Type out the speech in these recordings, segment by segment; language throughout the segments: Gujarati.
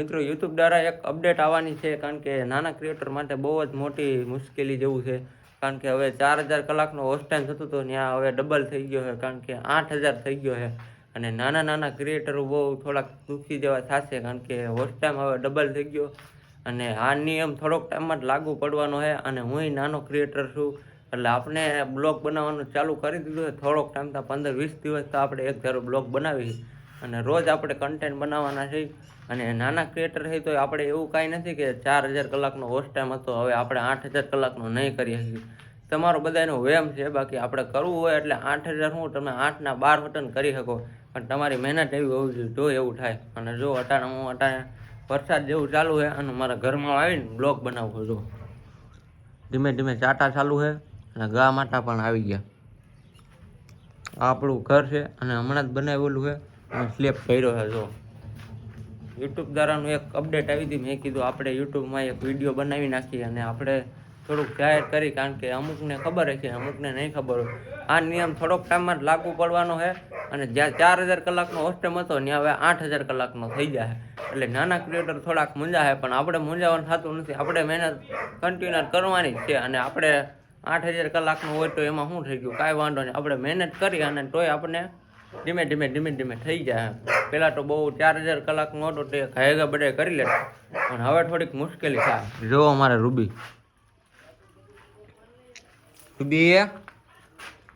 મિત્રો યુટ્યુબ દ્વારા એક અપડેટ આવવાની છે, કારણ કે નાના ક્રિએટર માટે બહુ જ મોટી મુશ્કેલી જેવું છે. કારણ કે હવે 4000 કલાકનો વોચ ટાઈમ થતો હતો ત્યાં હવે ડબલ થઈ ગયો છે, કારણ કે 8000 થઈ ગયો છે. અને નાના ક્રિએટરો બહુ થોડાક દુઃખી જેવા થશે, કારણ કે વોચ ટાઈમ હવે ડબલ થઈ ગયો. અને આ નિયમ થોડોક ટાઈમમાં જ લાગુ પડવાનો છે. અને હું નાનો ક્રિએટર છું, એટલે આપણે બ્લોગ બનાવવાનું ચાલુ કરી દીધું છે. થોડોક ટાઈમ તો 15-20 દિવસ તો આપણે એક ધારો બ્લોગ બનાવી અને રોજ આપણે કન્ટેન્ટ બનાવવાના છે. અને નાના ક્રિએટર છે તો આપણે એવું કાંઈ નથી કે 4000 કલાકનો વોચ ટાઈમ હતો, હવે આપણે 8000 કલાકનો નહીં કરી શકીએ. તમારો બધાનો વેમ છે, બાકી આપણે કરવું હોય એટલે 8000 હું તમે 8ના 12 બટન કરી શકો, પણ તમારી મહેનત એવી હોવી જોઈએ જો એવું થાય. અને જો અટાણે વરસાદ જેવું ચાલુ છે અને મારા ઘરમાં આવીને બ્લોગ બનાવવો. જો ધીમે ધીમે ચાટા ચાલુ છે અને ગા માટા પણ આવી ગયા. આ આપણું ઘર છે અને હમણાં જ બનાવેલું છે અને સ્લેબ કર્યો છે. જો યુટ્યુબ દ્વારાનું એક અપડેટ આવી હતી, મેં કીધું આપણે યુટ્યુબમાં એક વિડીયો બનાવી નાખીએ અને આપણે થોડુંક જાહેર કરી, કારણ કે અમુકને ખબર હશે, અમુકને નહીં ખબર હોય. આ નિયમ થોડોક ટાઈમમાં જ લાગુ પડવાનો છે. અને જ્યાં 4000 કલાકનો વોચ ટાઈમ હતો ત્યાં હવે 8000 કલાકનો થઈ જાય. એટલે નાના ક્રિએટર થોડાક મૂંઝાશે, પણ આપણે મૂંઝાવાનું થતું નથી. આપણે મહેનત કન્ટિન્યુ કરવાની જ છે. અને આપણે 8000 કલાકનું હોય તો એમાં શું થઈ ગયું, કાંઈ વાંધો નહીં. આપણે મહેનત કરી અને તોય આપણને ધીમે ધીમે થઈ જાય. પહેલાં તો બહુ 4000 કલાકનું હતું તે ઘાયગા બધા કરી લેતા, પણ હવે થોડીક મુશ્કેલી થાય. જો અમારે રૂબી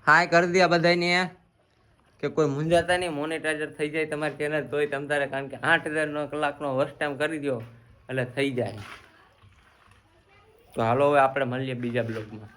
હાય કરી દે બધાને, કે કોઈ મૂંઝાતા નહીં. મોનેટાઈઝર થઈ જાય તમારી ચેનલ તોય તમ તારે, કારણ કે 8000 કલાકનો વોચ ટાઈમ કરી દો એટલે થઈ જાય. તો હાલો હવે આપણે મળીએ બીજા બ્લોગમાં.